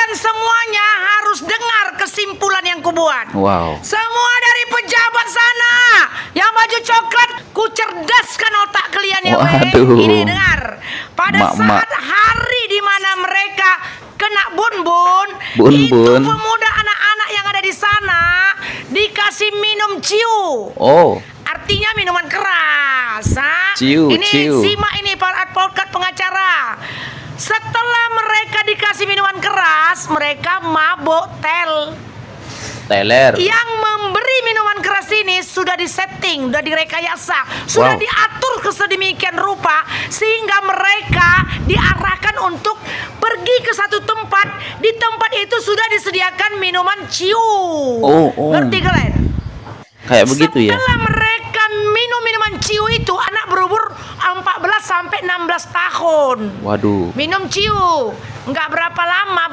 Kalian semuanya harus dengar kesimpulan yang kubuat. Wow. Semua dari pejabat sana yang baju coklat, ku cerdaskan otak kalian ya. Waduh. Ini dengar. Pada saat hari di mana mereka kena bun-bun, itu pemuda anak-anak yang ada di sana dikasih minum ciu. Oh. Artinya minuman keras. Ciu, ini ciu. simak ini para advokat pengacara. Setelah mereka dikasih minuman keras, mereka mabuk teler. Yang memberi minuman keras ini sudah disetting, sudah direkayasa, sudah diatur kesedemikian rupa sehingga mereka diarahkan untuk pergi ke satu tempat. Di tempat itu sudah disediakan minuman ciu. Ngerti kalian? Kayak begitu ya. Setelah mereka minum minuman ciu itu, anak berumur 14 sampai 16 tahun. Waduh. Minum ciu. Nggak berapa lama,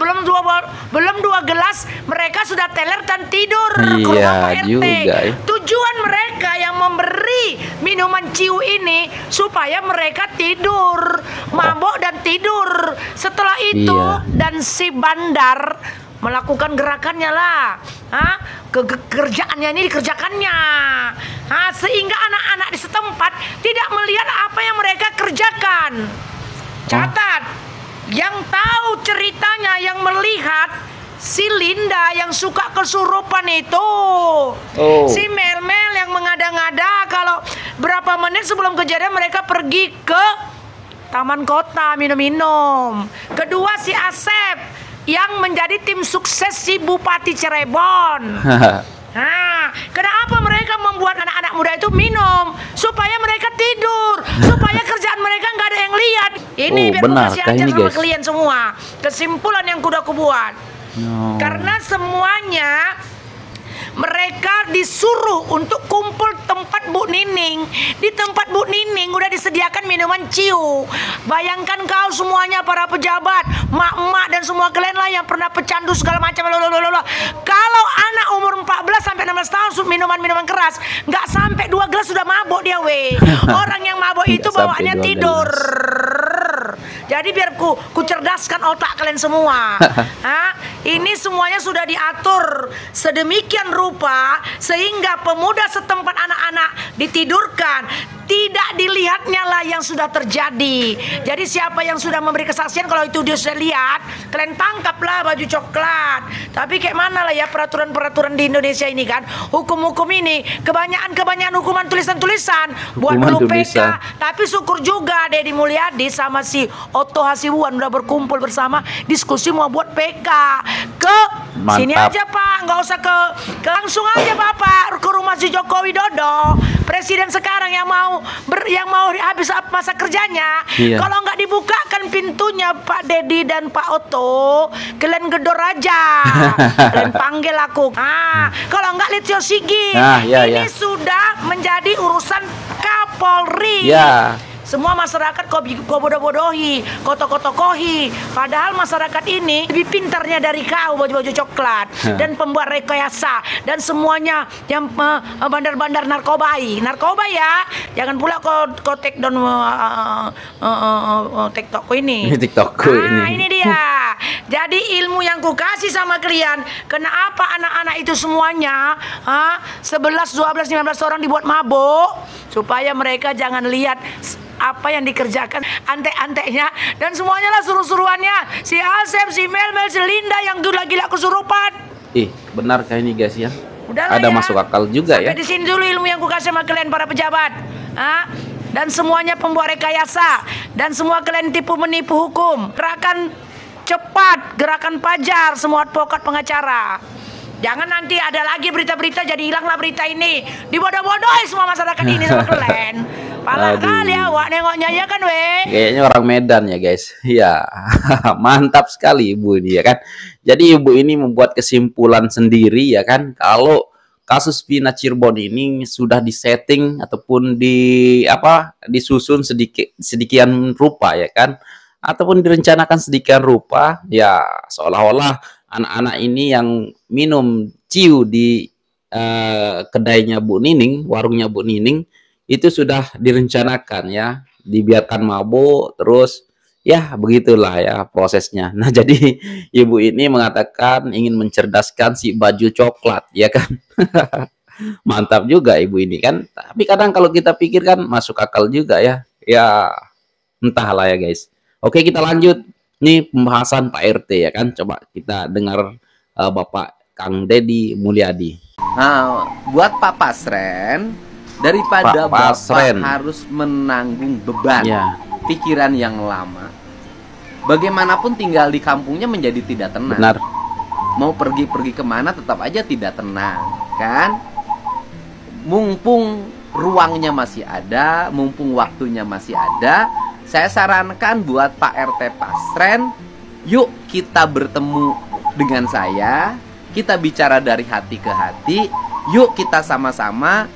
belum dua gelas mereka sudah teler dan tidur ke rumah Pak RT. Juga, ya. Tujuan mereka yang memberi minuman ciu ini supaya mereka tidur, mabok dan tidur. Setelah itu dan si bandar melakukan gerakannya lah, kerjaannya ini dikerjakannya, sehingga anak-anak di setempat tidak melihat apa yang mereka kerjakan. Catat, yang tahu ceritanya, yang melihat si Linda yang suka kesurupan itu, si Mel-Mel yang mengada-ngada kalau berapa menit sebelum kejadian mereka pergi ke taman kota minum-minum. Kedua si Asep yang menjadi tim sukses si Bupati Cirebon. Kenapa mereka membuat anak-anak muda itu minum? Supaya mereka tidur, supaya kerjaan mereka nggak ada yang lihat. Ini biar kasih ajar sama kalian semua. Kesimpulan yang kuda kubuat. Karena semuanya mereka disuruh untuk kumpul tempat Bu Nining. Di tempat Bu Nining udah disediakan minuman ciu. Bayangkan kau semuanya, para pejabat, mak-mak dan semua kalian lah yang pernah pecandu segala macam. Kalau anak umur 14 sampai 16 tahun minuman-minuman keras, nggak sampai 2 gelas sudah mabuk dia Orang yang mabuk itu bawaannya tidur. Jadi biar ku cerdaskan otak kalian semua. Ini semuanya sudah diatur sedemikian rupa sehingga pemuda setempat anak-anak ditidurkan. Tidak dilihatnya lah yang sudah terjadi. Jadi siapa yang sudah memberi kesaksian, kalau itu dia sudah lihat, kalian tangkaplah baju coklat. Tapi kayak mana lah ya peraturan-peraturan di Indonesia ini kan. Hukum-hukum ini kebanyakan hukuman tulisan-tulisan buat dulu PK. Tapi syukur juga Deddy Mulyadi sama si Otto Hasibuan udah berkumpul bersama diskusi mau buat PK. Sini aja Pak, nggak usah ke langsung aja Bapak ke rumah si Joko Widodo, presiden sekarang yang mau habis masa kerjanya. Kalau nggak dibukakan pintunya Pak Deddy dan Pak Otto, kalian gedor aja. Kalian panggil aku. Kalau nggak Litsio Sigit. Ini sudah menjadi urusan Kapolri. Semua masyarakat kau bodoh-bodohi, kau tokoh-tokohi. Padahal masyarakat ini lebih pintarnya dari kau baju-baju coklat dan pembuat rekayasa dan semuanya yang bandar-bandar narkoba ya. Jangan pula kau take down TikTokku ini. Ini dia. Jadi ilmu yang ku kasih sama kalian, kenapa anak-anak itu semuanya 11, 12, 15 orang dibuat mabuk supaya mereka jangan lihat apa yang dikerjakan antek-anteknya dan semuanya lah suruh-suruannya si Asep, si Mel-Mel, si Linda yang gila-gila kesurupan. Benar kayak ini guys ya. Udahlah ada ya. Masuk akal juga. Sampai di sini dulu ilmu yang ku kasih sama kalian para pejabat. Dan semuanya pembuat rekayasa dan semua kalian tipu menipu hukum. Gerakan cepat, gerakan pajar semua advokat pengacara. Jangan nanti ada lagi berita-berita jadi hilanglah berita ini. Dibodoh-bodohi semua masyarakat ini sama kalian. Pala kali awak nengoknya ya kan Kayaknya orang Medan ya guys. Ya mantap sekali Ibu ini ya kan. Jadi Ibu ini membuat kesimpulan sendiri ya kan. Kalau kasus Vina Cirebon ini sudah disetting ataupun disusun sedemikian rupa ya kan. Ataupun direncanakan sedemikian rupa ya, seolah-olah anak-anak ini yang minum ciu di kedainya Bu Nining, warungnya Bu Nining, itu sudah direncanakan ya, dibiarkan mabuk terus Ya, begitulah ya prosesnya. Nah, jadi ibu ini mengatakan ingin mencerdaskan si baju coklat, ya kan? Mantap juga ibu ini kan. Tapi kadang kalau kita pikir kan masuk akal juga ya. Ya, entahlah ya guys. Oke, kita lanjut. Nih pembahasan Pak RT ya kan. Coba kita dengar Bapak Kang Deddy Mulyadi. Nah, buat Pak Pasren, daripada Pak Bapak Pasren harus menanggung beban ya, pikiran yang lama, bagaimanapun tinggal di kampungnya menjadi tidak tenang. benar. Mau pergi-pergi kemana tetap aja tidak tenang, kan? Mumpung ruangnya masih ada, mumpung waktunya masih ada, saya sarankan buat Pak RT Pasren, yuk kita bertemu dengan saya, kita bicara dari hati ke hati, yuk kita sama-sama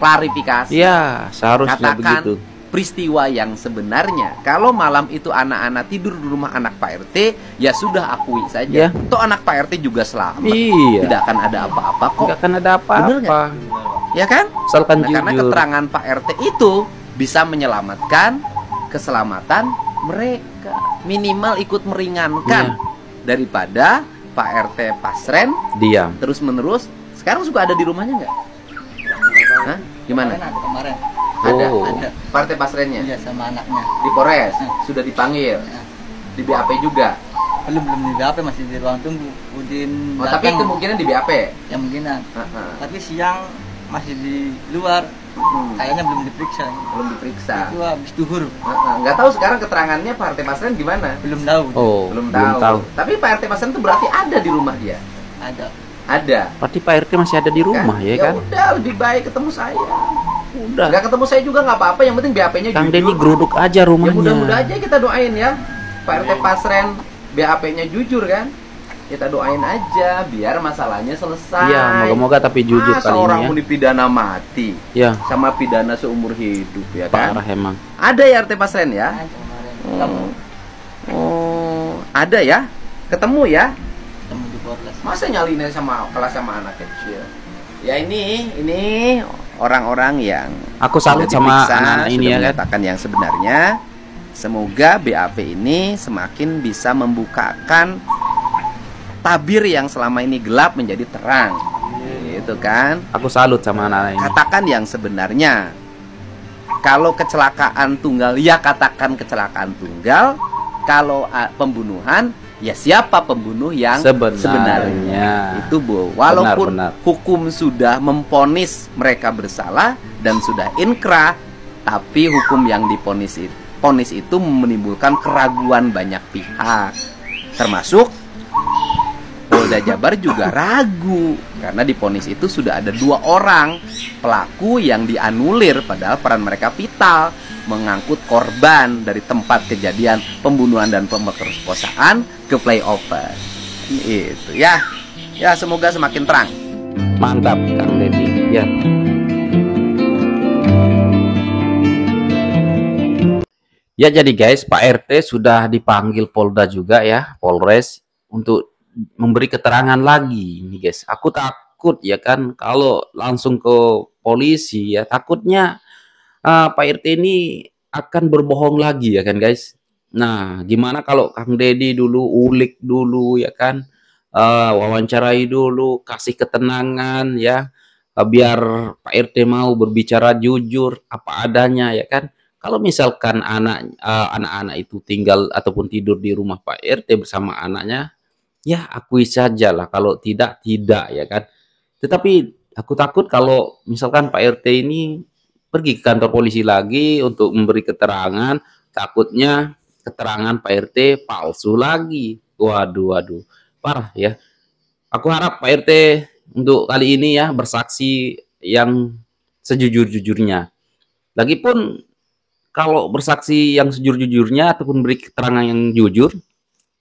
klarifikasi. Ya, seharusnya Katakan begitu. peristiwa yang sebenarnya. Kalau malam itu anak-anak tidur di rumah anak Pak RT, ya sudah akui saja. Ya. Toh anak Pak RT juga selamat. Iya. Tidak akan ada apa-apa kok. Nggak akan ada Bener apa-apa. Ya kan? Asalkan Nah, karena jujur. keterangan Pak RT itu bisa menyelamatkan keselamatan mereka. Minimal ikut meringankan Iya. daripada Pak RT Pasren Diam. terus-menerus. Sekarang suka ada di rumahnya nggak? Hah? Gimana? Kemarin Ada. Oh. Ada. Pak RT Pasrennya iya sama anaknya. di Polres sudah dipanggil. Di BAP juga. Belum di BAP, masih di ruang tunggu. Udin Oh, tapi kemungkinan di BAP. ya mungkinan. Heeh. Tapi siang masih di luar, kayaknya belum diperiksa. Belum diperiksa. Itu habis duhur, Heeh. Nggak tahu sekarang keterangannya Pak RT Pasren gimana. belum tahu. Oh, Belum tahu. Tapi Pak RT Pasren itu berarti ada di rumah dia. Ada. Ada. Berarti Pak RT masih ada di rumah ya kan? Udah lebih baik ketemu saya. Udah. Nggak ketemu saya juga nggak apa-apa. Yang penting BAP-nya Kang jujur. Deddy geruduk aja Ya rumahnya. mudah-mudahan aja kita doain ya. Pak RT Pasren BAP-nya jujur kan. Kita doain aja biar masalahnya selesai. Iya, moga-moga tapi jujur Masa kali orang ini mau dipidana mati ya. Ya, sama pidana seumur hidup ya kan. parah emang. Ada ya RT Pasren ya? Ada kemarin. Oh, ada ya? Ketemu ya? Ketemu di Polres. Masa nyalinya sama kelas sama anak kecil? Ya ini orang-orang yang Aku salut sudah sama diperiksa, anak-anak ini sudah ya kan. menyatakan yang sebenarnya. Semoga BAP ini semakin bisa membukakan tabir yang selama ini gelap menjadi terang. Gitu kan? Aku salut sama anak-anak ini. Katakan yang sebenarnya. Kalau kecelakaan tunggal, ya katakan kecelakaan tunggal. Kalau pembunuhan, ya siapa pembunuh yang sebenarnya. Itu Bu. Walaupun Benar. hukum sudah memponis mereka bersalah dan sudah inkrah, tapi hukum yang diponis itu menimbulkan keraguan banyak pihak. Termasuk Polda Jabar juga ragu karena di vonis itu sudah ada 2 orang pelaku yang dianulir padahal peran mereka vital mengangkut korban dari tempat kejadian pembunuhan dan pemerkosaan ke flyover. Itu ya. Ya semoga semakin terang. Mantap Kang Deddy. Ya. Ya jadi guys, Pak RT sudah dipanggil Polda juga ya, Polres untuk memberi keterangan lagi nih guys. Aku takut ya kan kalau langsung ke polisi ya, takutnya Pak RT ini akan berbohong lagi ya kan guys. Nah, gimana kalau Kang Deddy dulu ulik dulu ya kan, wawancarai dulu, kasih ketenangan ya, biar Pak RT mau berbicara jujur apa adanya ya kan. Kalau misalkan anak-anak itu tinggal ataupun tidur di rumah Pak RT bersama anaknya, ya akui saja lah. Kalau tidak, tidak ya kan. Tetapi aku takut kalau misalkan Pak RT ini pergi ke kantor polisi lagi untuk memberi keterangan, takutnya keterangan Pak RT palsu lagi. Waduh, waduh, parah ya. Aku harap Pak RT untuk kali ini ya bersaksi yang sejujur-jujurnya. Lagipun kalau bersaksi yang sejujur-jujurnya ataupun beri keterangan yang jujur,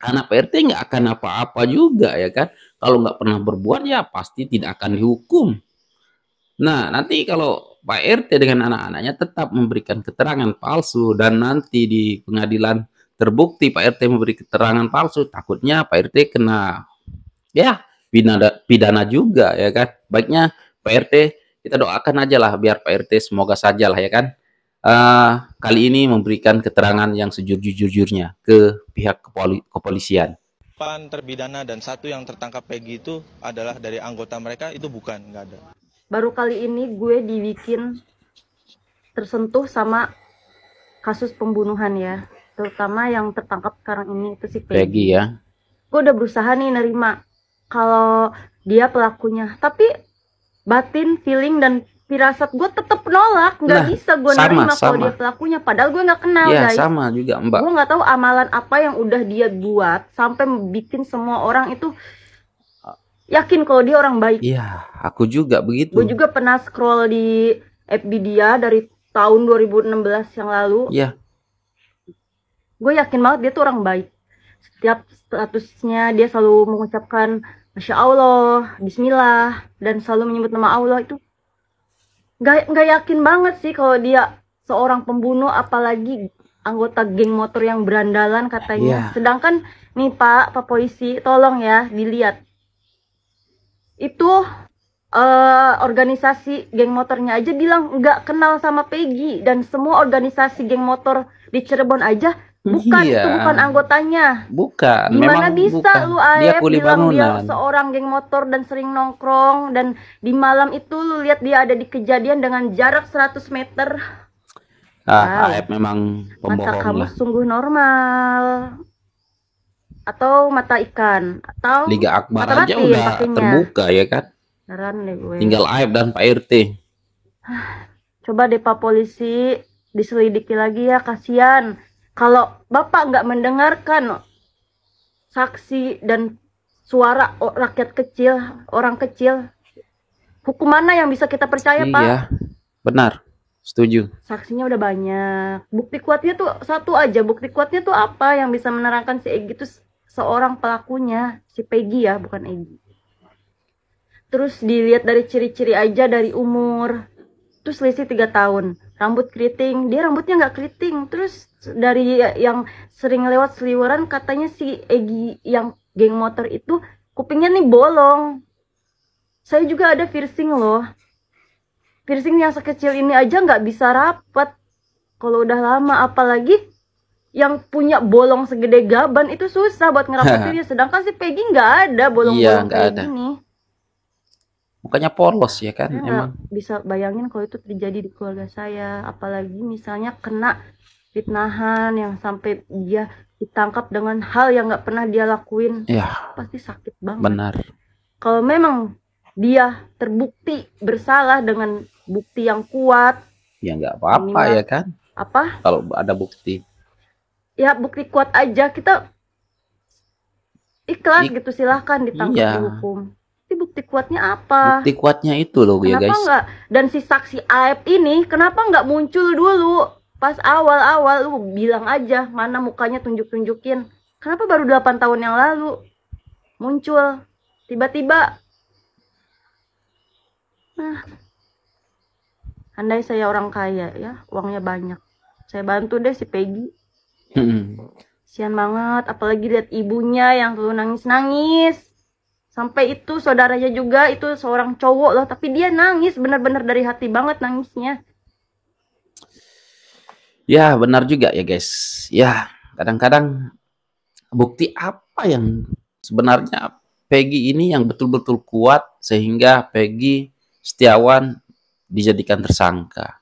anak Pak RT nggak akan apa-apa juga ya kan. Kalau nggak pernah berbuat ya pasti tidak akan dihukum. Nah nanti kalau Pak RT dengan anak-anaknya tetap memberikan keterangan palsu dan nanti di pengadilan terbukti Pak RT memberi keterangan palsu, takutnya Pak RT kena ya pidana juga ya kan. Baiknya Pak RT kita doakan aja lah biar Pak RT semoga saja lah ya kan kali ini memberikan keterangan yang sejujur-jujurnya ke pihak kepolisian. 8 terpidana dan 1 yang tertangkap Peggy itu adalah dari anggota mereka, itu bukan, nggak ada. Baru kali ini gue dibikin tersentuh sama kasus pembunuhan ya, terutama yang tertangkap sekarang ini itu si Peggy ya. Gue udah berusaha nih nerima kalau dia pelakunya, tapi batin, feeling, dan firasat gue tetap nolak, nggak bisa gue nerima kalau dia pelakunya, padahal gue nggak kenal guys. Sama juga Mbak. Gue nggak tahu amalan apa yang udah dia buat sampai bikin semua orang itu yakin kalau dia orang baik. Iya, aku juga begitu. Gue juga pernah scroll di FB dia dari tahun 2016 yang lalu. Iya. Gue yakin banget dia tuh orang baik. Setiap statusnya dia selalu mengucapkan Masya Allah, Bismillah, dan selalu menyebut nama Allah. Itu nggak yakin banget sih kalau dia seorang pembunuh, apalagi anggota geng motor yang berandalan katanya. Sedangkan nih Pak polisi, tolong ya dilihat. Itu organisasi geng motornya aja bilang nggak kenal sama Peggy, dan semua organisasi geng motor di Cirebon aja bukan, itu bukan anggotanya. Bukan. Gimana bisa bukan. Lu Aep bilang bangunan. dia seorang geng motor dan sering nongkrong, dan di malam itu lu lihat dia ada di kejadian dengan jarak 100 meter. Aep memang pembohong. Mata kamu sungguh normal. Atau mata ikan, atau Liga Akbar mata aja batin udah pakainya. terbuka ya kan. Heran deh gue. Tinggal Aep dan Pak RT. Coba deh Pak polisi diselidiki lagi ya, kasihan. Kalau Bapak nggak mendengarkan saksi dan suara rakyat kecil, orang kecil, hukum mana yang bisa kita percaya, Pak? Iya, benar. Setuju. Saksinya udah banyak. Bukti kuatnya tuh satu aja. Bukti kuatnya tuh apa yang bisa menerangkan si Egy itu seorang pelakunya, si Peggy ya, bukan Egy. Terus dilihat dari ciri-ciri aja, dari umur. Terus selisih 3 tahun. Rambut keriting, dia rambutnya nggak keriting. Terus dari yang sering lewat seliweran, katanya si Egy yang geng motor itu kupingnya nih bolong. Saya juga ada piercing loh. Piercing yang sekecil ini aja nggak bisa rapat kalau udah lama, apalagi yang punya bolong segede gaban itu susah buat ngerapetinnya. Sedangkan si Peggy nggak ada bolong-bolong kayak gini. Mukanya polos ya kan. Saya emang bisa bayangin kalau itu terjadi di keluarga saya, apalagi misalnya kena fitnahan yang sampai dia ditangkap dengan hal yang nggak pernah dia lakuin. Pasti sakit banget. Benar. Kalau memang dia terbukti bersalah dengan bukti yang kuat, ya nggak apa-apa ya kan. Apa? Kalau ada bukti. Ya bukti kuat aja, kita ikhlas gitu, silahkan ditangkap dihukum. Tapi bukti kuatnya apa? Bukti kuatnya itu loh ya guys. Kenapa nggak? Dan si saksi Aep ini kenapa nggak muncul dulu? Pas awal-awal lu bilang aja, mana mukanya, tunjuk-tunjukin. Kenapa baru 8 tahun yang lalu muncul? Tiba-tiba. Nah, andai saya orang kaya ya, uangnya banyak, saya bantu deh si Peggy. Kasian banget, apalagi lihat ibunya yang selalu nangis-nangis. Sampai itu saudaranya juga, itu seorang cowok loh, tapi dia nangis bener-bener dari hati banget nangisnya. Ya benar juga ya guys. Ya kadang-kadang bukti apa yang sebenarnya Peggy ini yang betul-betul kuat sehingga Peggy Setiawan dijadikan tersangka.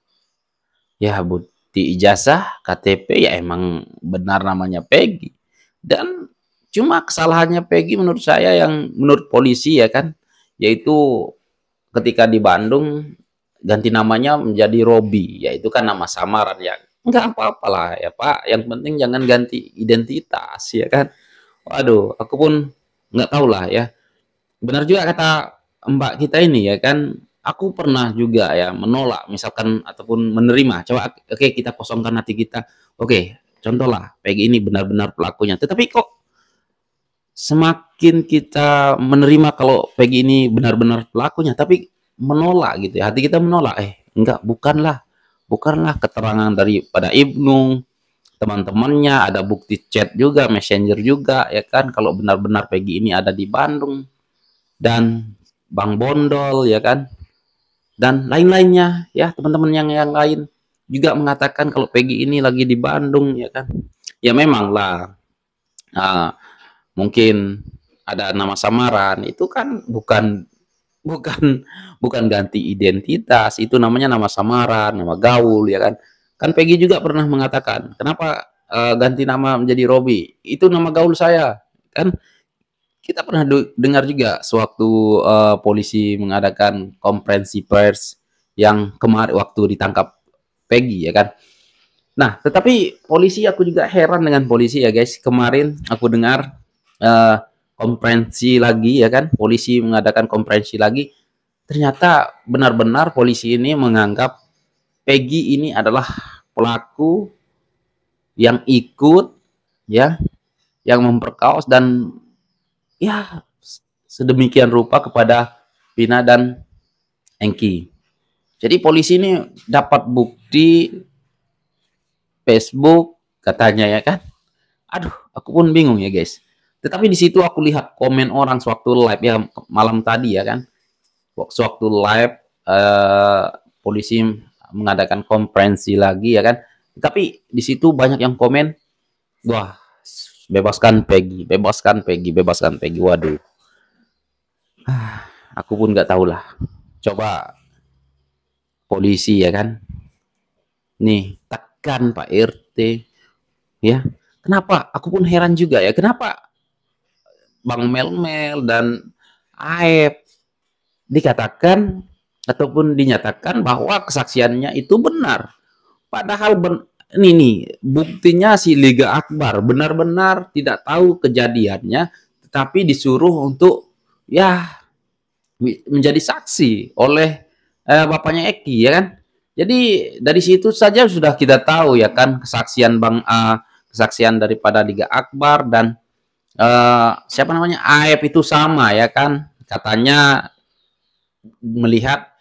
Ya bukti ijazah, KTP ya emang benar namanya Peggy. Dan cuma kesalahannya Peggy menurut saya, yang menurut polisi ya kan, yaitu ketika di Bandung ganti namanya menjadi Robi, yaitu kan nama samaran ya. Nggak apa-apalah ya Pak, yang penting jangan ganti identitas ya kan. Waduh, aku pun nggak tahu lah ya. Benar juga kata Mbak kita ini ya kan, aku pernah juga ya menolak misalkan ataupun menerima. Coba oke, kita kosongkan hati kita. Oke, contohlah Peggy ini benar-benar pelakunya. Tetapi kok semakin kita menerima kalau Peggy ini benar-benar pelakunya, tapi menolak gitu ya. Hati kita menolak. Enggak, bukanlah keterangan daripada Ibnu, teman-temannya, ada bukti chat juga, messenger juga ya kan, kalau benar-benar Peggy ini ada di Bandung dan Bang Bondol ya kan, dan lain-lainnya ya teman-teman yang lain. juga mengatakan kalau Peggy ini lagi di Bandung, ya kan. Ya memang lah, mungkin ada nama samaran, itu kan bukan bukan ganti identitas, itu namanya nama samaran, nama gaul, ya kan. Kan Peggy juga pernah mengatakan, kenapa ganti nama menjadi Robby, itu nama gaul saya, kan. Kita pernah dengar juga sewaktu polisi mengadakan konferensi pers yang kemarin waktu ditangkap Peggy, ya kan. Nah, tetapi polisi, aku juga heran dengan polisi ya guys. Kemarin aku dengar konferensi lagi, ya kan. Polisi mengadakan konferensi lagi. Ternyata benar-benar polisi ini menganggap Peggy ini adalah pelaku yang ikut, ya, yang memperkaos dan ya sedemikian rupa kepada Vina dan Engki. Jadi polisi ini dapat bukti Facebook katanya, ya kan. Aduh, aku pun bingung ya guys. Tetapi di situ aku lihat komen orang sewaktu live ya malam tadi, ya kan. Sewaktu live polisi mengadakan konferensi lagi, ya kan. Tapi di situ banyak yang komen, wah, bebaskan Peggy, bebaskan Peggy, bebaskan Peggy. Waduh, aku pun nggak tahu lah. Coba polisi, ya kan, nih tekan Pak RT, ya. Kenapa? Aku pun heran juga ya, kenapa Bang Melmel dan Aep dikatakan ataupun dinyatakan bahwa kesaksiannya itu benar, padahal ini nih buktinya si Liga Akbar benar-benar tidak tahu kejadiannya, tetapi disuruh untuk ya menjadi saksi oleh bapaknya Eki, ya kan. Jadi dari situ saja sudah kita tahu, ya kan, kesaksian kesaksian daripada Liga Akbar dan siapa namanya Aep itu sama, ya kan, katanya melihat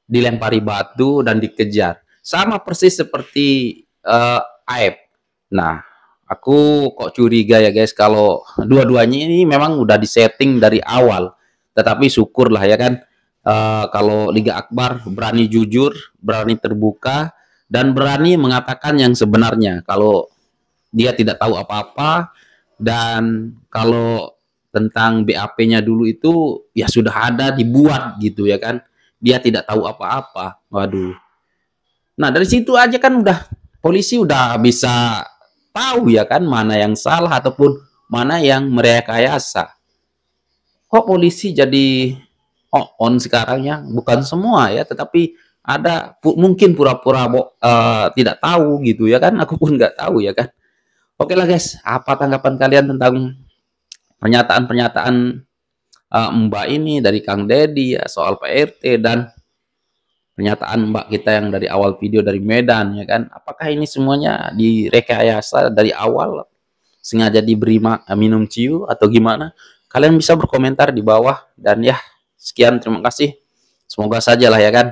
dilempari batu dan dikejar, sama persis seperti Aep. Nah, aku kok curiga ya guys, kalau dua-duanya ini memang udah disetting dari awal. Tetapi syukurlah, ya kan, kalau Liga Akbar berani jujur, berani terbuka, dan berani mengatakan yang sebenarnya, kalau dia tidak tahu apa-apa, dan kalau tentang BAP-nya dulu itu ya sudah ada dibuat gitu, ya kan, dia tidak tahu apa-apa. Waduh. Nah, dari situ aja kan udah polisi udah bisa tahu, ya kan, mana yang salah ataupun mana yang merekayasa. Kok polisi jadi on sekarang, ya? Bukan semua ya, tetapi ada mungkin pura-pura tidak tahu gitu, ya kan. Aku pun nggak tahu, ya kan. Oke lah guys, apa tanggapan kalian tentang pernyataan-pernyataan Mbak ini dari Kang Deddy, ya, soal PRT, dan pernyataan Mbak kita yang dari awal video dari Medan, ya kan. Apakah ini semuanya direkayasa dari awal, sengaja diberi minum ciu atau gimana? Kalian bisa berkomentar di bawah. Dan ya, sekian, terima kasih. Semoga saja lah, ya kan,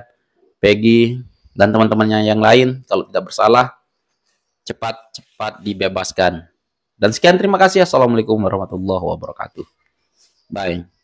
Peggy dan teman-temannya yang lain kalau tidak bersalah cepat-cepat dibebaskan. Dan sekian, terima kasih. Assalamualaikum warahmatullahi wabarakatuh. Bye.